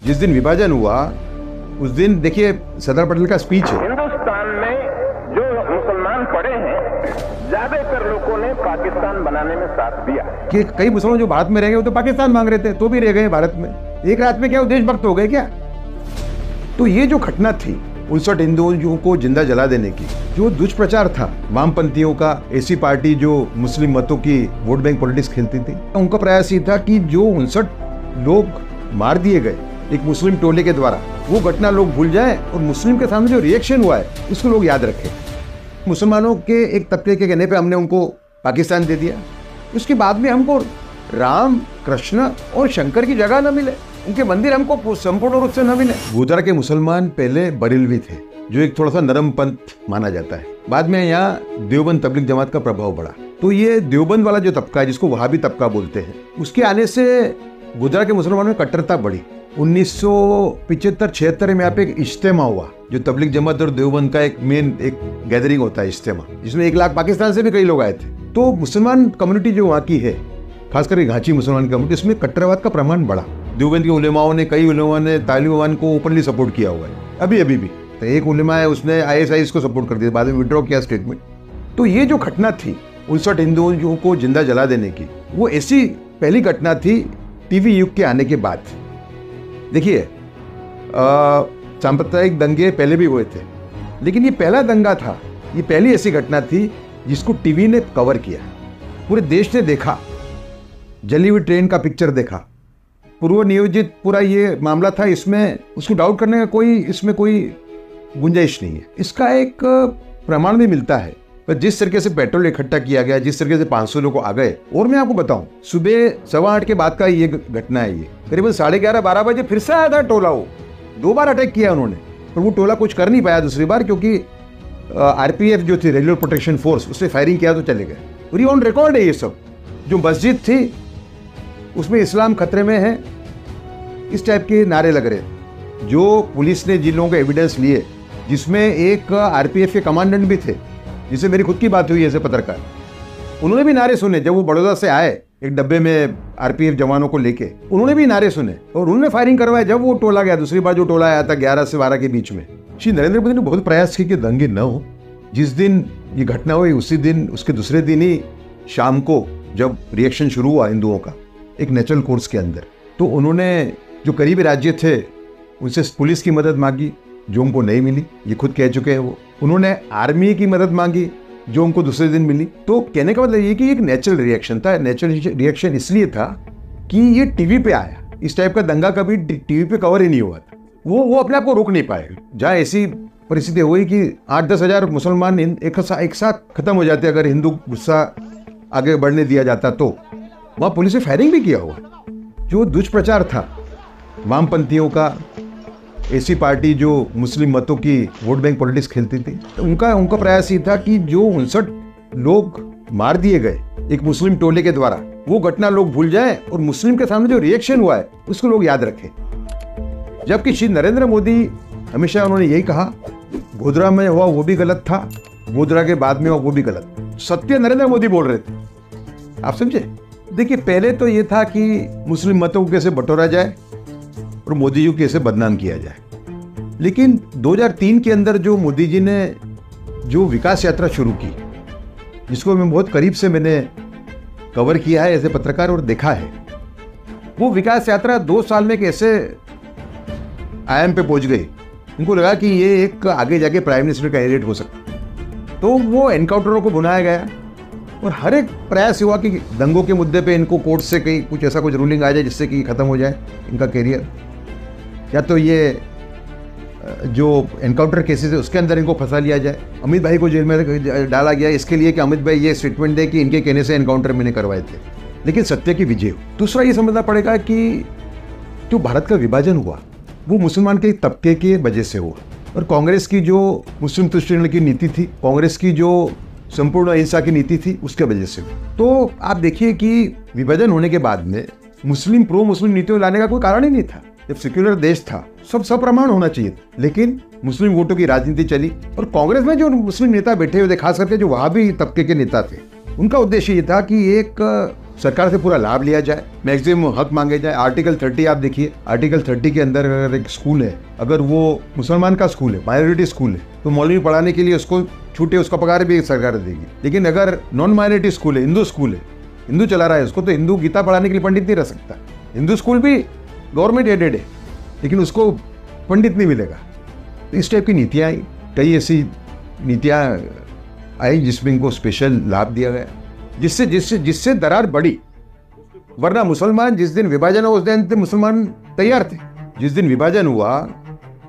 जिस दिन विभाजन हुआ उस दिन देखिए सरदार पटेल का स्पीच है। हिंदुस्तान में जो मुसलमान पड़े हैं ज्यादातर लोगों ने पाकिस्तान बनाने में साथ दिया कि कई मुसलमान जो भारत में रह गए वो तो पाकिस्तान मांग रहे थे, तो भी रह गए भारत में। एक रात में क्या वो देशभक्त हो गए क्या? तो ये जो घटना थी 59 हिंदुओं को जिंदा जला देने की, जो दुष्प्रचार था वामपंथियों का, ऐसी पार्टी जो मुस्लिम मतों की वोट बैंक पॉलिटिक्स खेलती थी, उनका प्रयास ये था कि जो 59 लोग मार दिए गए एक मुस्लिम टोले के द्वारा, वो घटना लोग भूल जाएं और मुस्लिम के सामने जो रिएक्शन हुआ है उसको लोग याद रखें। मुसलमानों के एक तबके के कहने पे हमने उनको पाकिस्तान दे दिया, उसके बाद में हमको राम, कृष्ण और शंकर की जगह न मिले, उनके मंदिर हमको संपूर्ण रूप से न मिले। गोधरा के मुसलमान पहले बरेलवी थे, जो एक थोड़ा सा नरम पंथ माना जाता है। बाद में यहाँ देवबंद तबलीग जमात का प्रभाव बढ़ा, तो ये देवबंद वाला जो तबका है जिसको वहाबी तबका बोलते हैं, उसके आने से गोधरा के मुसलमानों में कट्टरता बढ़ी। 1975-76 में यहाँ पे एक इज्तिमा हुआ, जो तबलीग जमात और देवबंद का एक गैदरिंग होता है इज्तिमा, जिसमें 1 लाख पाकिस्तान से भी कई लोग आए थे। तो मुसलमान कम्युनिटी जो वहाँ की है, खासकर घाची मुसलमान कम्युनिटी, इसमें कट्टरवाद का प्रमाण बढ़ा। देवबंद के उलेमाओं ने, कई उलेमाओं ने तालिबान को ओपनली सपोर्ट किया हुआ है, अभी भी। तो एक उलेमा है उसने ISIS को सपोर्ट कर दिया, बाद में विड्रॉ किया स्टेटमेंट। तो ये जो घटना थी 59 हिंदुओं को जिंदा जला देने की, वो ऐसी पहली घटना थी टीवी युग के आने के बाद। देखिए सांप्रदायिक दंगे पहले भी हुए थे, लेकिन ये पहला दंगा था, ये पहली ऐसी घटना थी जिसको टीवी ने कवर किया, पूरे देश ने देखा, जली हुई ट्रेन का पिक्चर देखा, पूर्व नियोजित पूरा ये मामला था, इसमें उसको डाउट करने का इसमें कोई गुंजाइश नहीं है। इसका एक प्रमाण भी मिलता है, पर जिस तरीके से पेट्रोल इकट्ठा किया गया, जिस तरीके से 500 लोग आ गए। और मैं आपको बताऊं, सुबह 8:15 के बाद का ये घटना है, ये करीबन 11:30-12 बजे फिर से आया था टोला। वो 2 बार अटैक किया उन्होंने, पर वो टोला कुछ कर नहीं पाया दूसरी बार, क्योंकि RPF जो थी, रेलवे प्रोटेक्शन फोर्स, उससे फायरिंग किया तो चले गए। और ये ऑन रिकॉर्ड है ये सब। जो मस्जिद थी उसमें इस्लाम खतरे में है, इस टाइप के नारे लग रहे। जो पुलिस ने जिन लोगों के एविडेंस लिए, जिसमें एक RPF के कमांडेंट भी थे, जिससे मेरी खुद की बात हुई ऐसे पत्रकार, उन्होंने भी नारे सुने। जब वो बड़ौदा से आए एक डब्बे में RPF जवानों को लेके, उन्होंने भी नारे सुने और उन्होंने फायरिंग करवाया। जब वो टोला गया, दूसरी बार जो टोला आया था 11 से 12 के बीच में, श्री नरेंद्र मोदी ने बहुत प्रयास किए कि दंगे न हो। जिस दिन ये घटना हुई उसी दिन, उसके दूसरे दिन ही शाम को जब रिएक्शन शुरू हुआ हिंदुओं का एक नेचुरल कोर्स के अंदर, तो उन्होंने जो करीबी राज्य थे उनसे पुलिस की मदद मांगी, जो उनको नहीं मिली, ये खुद कह चुके हैं वो। उन्होंने आर्मी की मदद मांगी, जो उनको दूसरे दिन मिली। तो कहने का मतलब ये कि एक नेचुरल रिएक्शन था। नेचुरल रिएक्शन इसलिए था कि ये टीवी पे आया, इस टाइप का दंगा कभी टीवी पे कवर ही नहीं हुआ था। वो अपने आप को रोक नहीं पाए। जहाँ ऐसी परिस्थिति हुई कि 8-10 हजार मुसलमान एक साथ खत्म हो जाते अगर हिंदू गुस्सा आगे बढ़ने दिया जाता, तो वहाँ पुलिस ने फायरिंग भी किया हुआ। जो दुष्प्रचार था वामपंथियों का, ऐसी पार्टी जो मुस्लिम मतों की वोट बैंक पॉलिटिक्स खेलती थी, तो उनका प्रयास ये था कि जो 59 लोग मार दिए गए एक मुस्लिम टोले के द्वारा, वो घटना लोग भूल जाएं और मुस्लिम के सामने जो रिएक्शन हुआ है उसको लोग याद रखें। जबकि श्री नरेंद्र मोदी हमेशा उन्होंने यही कहा, गोधरा में हुआ वो भी गलत था, गोधरा के बाद में हुआ वो भी गलत। सत्य नरेंद्र मोदी बोल रहे थे, आप समझे। देखिए पहले तो ये था कि मुस्लिम मतों को कैसे बटोरा जाए और मोदी जी को कैसे बदनाम किया जाए। लेकिन 2003 के अंदर जो मोदी जी ने जो विकास यात्रा शुरू की, जिसको मैं बहुत करीब से मैंने कवर किया है एज ए पत्रकार और देखा है, वो विकास यात्रा 2 साल में कैसे आयाम पे पहुंच गई। उनको लगा कि ये एक आगे जाके प्राइम मिनिस्टर कैंडिडेट हो सकता, तो वो एनकाउंटरों को बुलाया गया और हर एक प्रयास हुआ कि दंगों के मुद्दे पे इनको कोर्ट से कहीं कुछ ऐसा कुछ रूलिंग आ जाए जिससे कि खत्म हो जाए इनका कैरियर, या तो ये जो एनकाउंटर केसेस है उसके अंदर इनको फंसा लिया जाए। अमित भाई को जेल में डाला गया इसके लिए कि अमित भाई ये स्टेटमेंट दे कि इनके कहने से एनकाउंटर मैंने करवाए थे, लेकिन सत्य की विजय हो। दूसरा ये समझना पड़ेगा कि जो भारत का विभाजन हुआ वो मुसलमान के तबके की वजह से हुआ, और कांग्रेस की जो मुस्लिम तुष्टिकरण की नीति थी, कांग्रेस की जो संपूर्ण अहिंसा की नीति थी, उसके वजह से हुआ। तो आप देखिए कि विभाजन होने के बाद में प्रो मुस्लिम नीतियों लाने का कोई कारण ही नहीं था। जब सेक्युलर देश था सब सप्रमाण होना चाहिए, लेकिन मुस्लिम वोटों की राजनीति चली। और कांग्रेस में जो मुस्लिम नेता बैठे हुए थे, खास करके जो वहाबी तबके के नेता थे, उनका उद्देश्य ये था कि एक सरकार से पूरा लाभ लिया जाए, मैक्सिमम हक मांगे जाए। आर्टिकल 30 आप देखिए, आर्टिकल 30 के अंदर अगर एक स्कूल है, अगर वो मुसलमान का स्कूल है, माइनॉरिटी स्कूल है, तो मौलवी पढ़ाने के लिए उसको छूटे, उसका पगार भी सरकार देगी। लेकिन अगर नॉन माइनॉरिटी स्कूल है, हिंदू स्कूल है, हिंदू चला रहा है उसको, तो हिंदू गीता पढ़ाने के लिए पंडित नहीं रह सकता। हिंदू स्कूल भी गवर्नमेंट एडेड है, लेकिन उसको पंडित नहीं मिलेगा। तो इस टाइप की नीतियाँ आई, कई ऐसी नीतियाँ आई जिसमें इनको स्पेशल लाभ दिया गया, जिससे जिससे जिससे दरार बढ़ी। वरना मुसलमान जिस दिन विभाजन हुआ उस दिन मुसलमान तैयार थे। जिस दिन विभाजन हुआ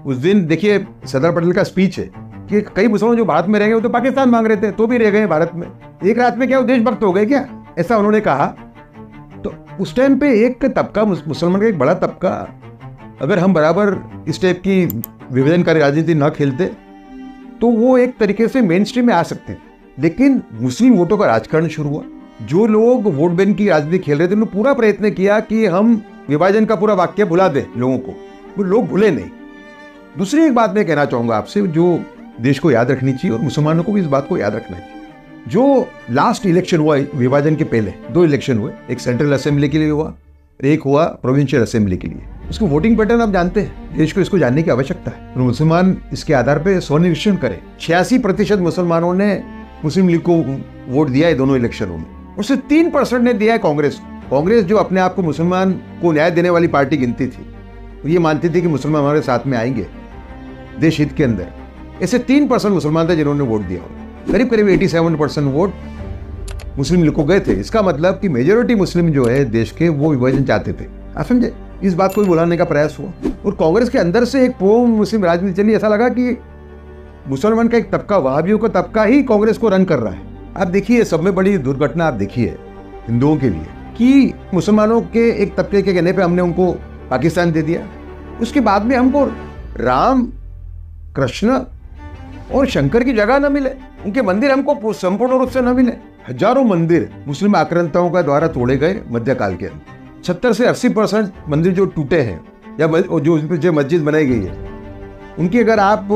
उस दिन देखिए सरदार पटेल का स्पीच है कि कई मुसलमान जो भारत में रह गए वो तो पाकिस्तान मांग रहे थे, तो भी रह गए भारत में। एक रात में क्या वो देशभक्त हो गए क्या, ऐसा उन्होंने कहा। तो उस टाइम पे एक तबका, मुसलमान का एक बड़ा तबका, अगर हम बराबर इस टाइप की विभाजनकारी राजनीति न खेलते तो वो एक तरीके से मेन स्ट्रीम में आ सकते। लेकिन मुस्लिम वोटों का राजकारण शुरू हुआ। जो लोग वोट बैंक की राजनीति खेल रहे थे उन्होंने पूरा प्रयत्न किया कि हम विभाजन का पूरा वाक्य भुला दें लोगों को, वो लोग भूले नहीं। दूसरी एक बात मैं कहना चाहूंगा आपसे, जो देश को याद रखनी चाहिए और मुसलमानों को भी इस बात को याद रखना चाहिए। जो लास्ट इलेक्शन हुआ विभाजन के पहले, 2 इलेक्शन हुए, एक सेंट्रल असेंबली के लिए हुआ, एक हुआ प्रोविंशियल असेंबली के लिए। उसको वोटिंग पैटर्न आप जानते हैं, देश को इसको जानने की आवश्यकता है। तो मुसलमान इसके आधार पर स्वनिरीक्षण करें। 86% मुसलमानों ने मुस्लिम लीग को वोट दिया है दोनों इलेक्शनों में, उससे 3% ने दिया है कांग्रेस। कांग्रेस जो अपने आप को मुसलमान को न्याय देने वाली पार्टी गिनती थी, तो ये मानती थी कि मुसलमान हमारे साथ में आएंगे देश हित के अंदर, ऐसे 3% मुसलमान थे जिन्होंने वोट दिया। करीब करीब 87% वोट मुस्लिम लीग को गए थे। इसका मतलब कि मेजोरिटी मुस्लिम जो है देश के, वो विभाजन चाहते थे। आप समझे, इस बात को भी बुलाने का प्रयास हुआ और कांग्रेस के अंदर से एक प्रो मुस्लिम राजनीति चली। ऐसा लगा कि मुसलमान का एक तबका, वहाबियों का तबका ही कांग्रेस को रन कर रहा है। आप देखिए, सब में बड़ी दुर्घटना आप देखिए हिंदुओं के लिए कि मुसलमानों के एक तबके के कहने पे हमने उनको पाकिस्तान दे दिया। उसके बाद में हमको राम, कृष्ण और शंकर की जगह न मिले, उनके मंदिर हमको संपूर्ण रूप से न मिले। हजारों मंदिर मुस्लिम आक्रांताओं का द्वारा तोड़े गए मध्यकाल के अंदर। 70 से 80% मंदिर जो टूटे हैं या जो मस्जिद बनाई गई है, उनकी अगर आप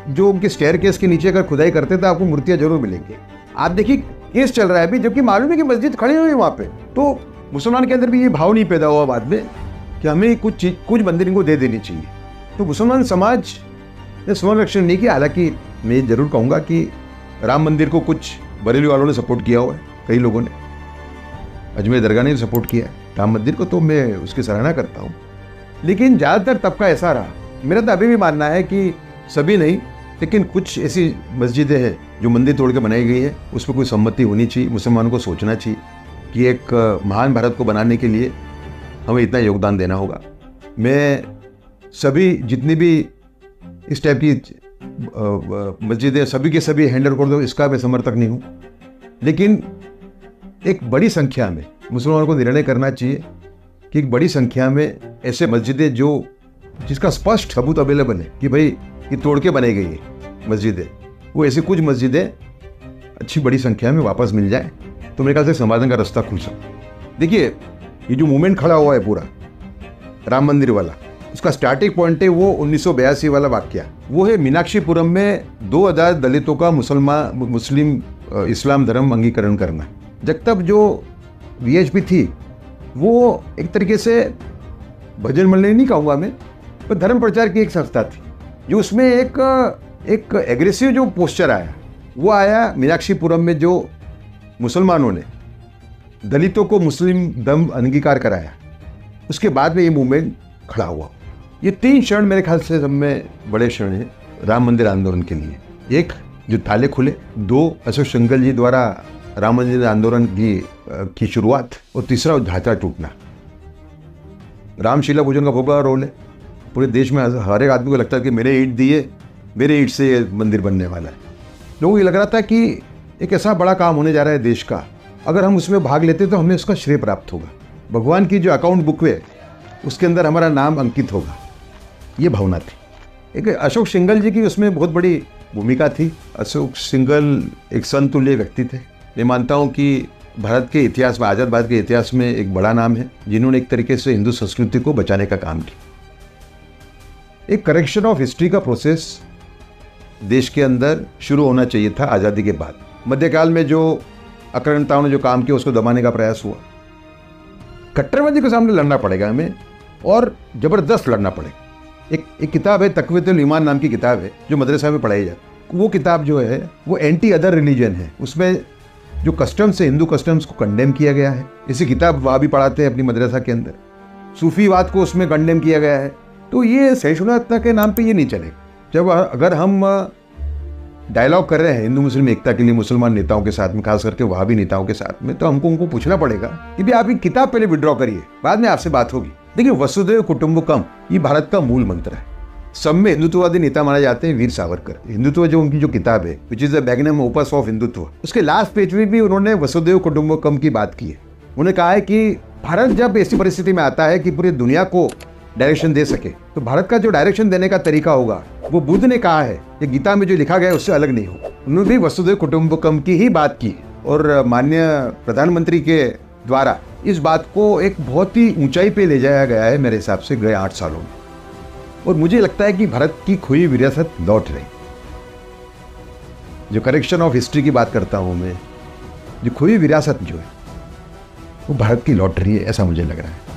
जो उनके स्टेयरकेस के नीचे अगर खुदाई करते तो आपको मूर्तियां जरूर मिलेंगी। आप देखिए केस चल रहा है अभी, जबकि मालूम है कि मस्जिद खड़ी हुई है वहां पे। तो मुसलमान के अंदर भी ये भाव नहीं पैदा हुआ बाद में कि हमें कुछ मंदिर इनको दे देनी चाहिए। तो मुसलमान समाज ने संरक्षण नहीं किया। हालांकि मैं जरूर कहूंगा कि राम मंदिर को कुछ बरेली वालों ने सपोर्ट किया हुआ है, कई लोगों ने, अजमेर दरगाह ने सपोर्ट किया है राम मंदिर को, तो मैं उसकी सराहना करता हूँ। लेकिन ज़्यादातर तबका ऐसा रहा, मेरा तो अभी भी मानना है कि सभी नहीं, लेकिन कुछ ऐसी मस्जिदें हैं जो मंदिर तोड़ के बनाई गई है, उस पर कोई सम्मति होनी चाहिए। मुसलमानों को सोचना चाहिए कि एक महान भारत को बनाने के लिए हमें इतना योगदान देना होगा। मैं सभी जितनी भी इस टाइप की मस्जिदें सभी के सभी हैंडल कर दो, इसका मैं समर्थक नहीं हूँ। लेकिन एक बड़ी संख्या में मुसलमानों को निर्णय करना चाहिए कि एक बड़ी संख्या में ऐसे मस्जिदें जो जिसका स्पष्ट सबूत अवेलेबल है कि भाई ये तोड़ के बनाई गई है मस्जिदें, वो ऐसी कुछ मस्जिदें अच्छी बड़ी संख्या में वापस मिल जाए, तो मेरे ख्याल से समाधान का रास्ता खुल सकता। देखिए, ये जो मूवमेंट खड़ा हुआ है पूरा राम मंदिर वाला, उसका स्टार्टिंग पॉइंट है वो 1982 वाला वाक्य। वो है मीनाक्षीपुरम में 2000 दलितों का मुस्लिम इस्लाम धर्म अंगीकरण करना। जब तक जो वीएचपी थी वो एक तरीके से भजन मंडली नहीं कहूँगा मैं, पर धर्म प्रचार की एक संस्था थी, जो उसमें एक एग्रेसिव जो पोस्चर आया वो आया मीनाक्षीपुरम में, जो मुसलमानों ने दलितों को मुस्लिम धर्म अंगीकार कराया। उसके बाद में ये मूवमेंट खड़ा हुआ। ये 3 क्षण मेरे ख्याल से सब में बड़े क्षण हैं राम मंदिर आंदोलन के लिए। एक, जो ताले खुले, 2, अशोक सिंघल जी द्वारा राम मंदिर आंदोलन की शुरुआत, और तीसरा ढांचा टूटना। रामशिला पूजन का बहुत बड़ा रोल है। पूरे देश में हर एक आदमी को लगता है कि मेरे ईंट दिए, मेरे ईंट से ये मंदिर बनने वाला है। लोगों को ये लग रहा था कि एक ऐसा बड़ा काम होने जा रहा है देश का, अगर हम उसमें भाग लेते तो हमें उसका श्रेय प्राप्त होगा, भगवान की जो अकाउंट बुक है उसके अंदर हमारा नाम अंकित होगा, ये भावना थी। एक अशोक सिंघल जी की उसमें बहुत बड़ी भूमिका थी। अशोक सिंघल एक संतुल्य व्यक्ति थे। मैं मानता हूँ कि भारत के इतिहास में, आज़ाद भारत के इतिहास में एक बड़ा नाम है, जिन्होंने एक तरीके से हिंदू संस्कृति को बचाने का काम किया। एक करेक्शन ऑफ हिस्ट्री का प्रोसेस देश के अंदर शुरू होना चाहिए था आज़ादी के बाद। मध्यकाल में जो आक्रांताओं ने जो काम किया उसको दबाने का प्रयास हुआ, कट्टरवादी के सामने लड़ना पड़ेगा हमें, और ज़बरदस्त लड़ना पड़ेगा। एक किताब है, तक़वियतुल ईमान नाम की किताब है, जो मदरसा में पढ़ाई जाती। वो किताब जो है वो एंटी अदर रिलीजन है। उसमें जो कस्टम्स है, हिंदू कस्टम्स को कंडेम किया गया है। इसी किताब वहाँ भी पढ़ाते हैं अपनी मदरसा के अंदर। सूफीवाद को उसमें कंडेम किया गया है। तो ये सहिष्णुता के नाम पे ये नहीं चलेगा। जब अगर हम डायलॉग कर रहे हैं हिंदू मुस्लिम एकता के लिए मुसलमान नेताओं के साथ में, खास करके वहाबी नेताओं के साथ में, तो हमको उनको पूछना पड़ेगा कि भाई आप ये किताब पहले विड्रॉ करिए, बाद में आपसे बात होगी। देखिए, वसुधैव कुटुंबकम ये भारत का मूल मंत्र है। सब में हिंदुत्ववादी नेता माने जाते हैं वीर सावरकर। हिंदुत्व जो उनकी जो किताब है, which is the magnum opus of Hindutva, उसके लास्ट पेज में भी उन्होंने वसुधैव कुटुंबकम की बात की है। उन्होंने कहा है कि भारत जब ऐसी परिस्थिति में आता है कि पूरी दुनिया को डायरेक्शन दे सके, तो भारत का जो डायरेक्शन देने का तरीका होगा वो बुद्ध ने कहा है, ये गीता में जो लिखा गया है उससे अलग नहीं हो। उन्होंने भी वसुधैव कुटुंबकम की ही बात की, और माननीय प्रधानमंत्री के द्वारा इस बात को एक बहुत ही ऊंचाई पे ले जाया गया है मेरे हिसाब से गए 8 सालों में। और मुझे लगता है कि भारत की खोई विरासत लौट रही, जो करेक्शन ऑफ हिस्ट्री की बात करता हूं मैं, जो खोई विरासत जो है वो भारत की लौट रही है, ऐसा मुझे लग रहा है।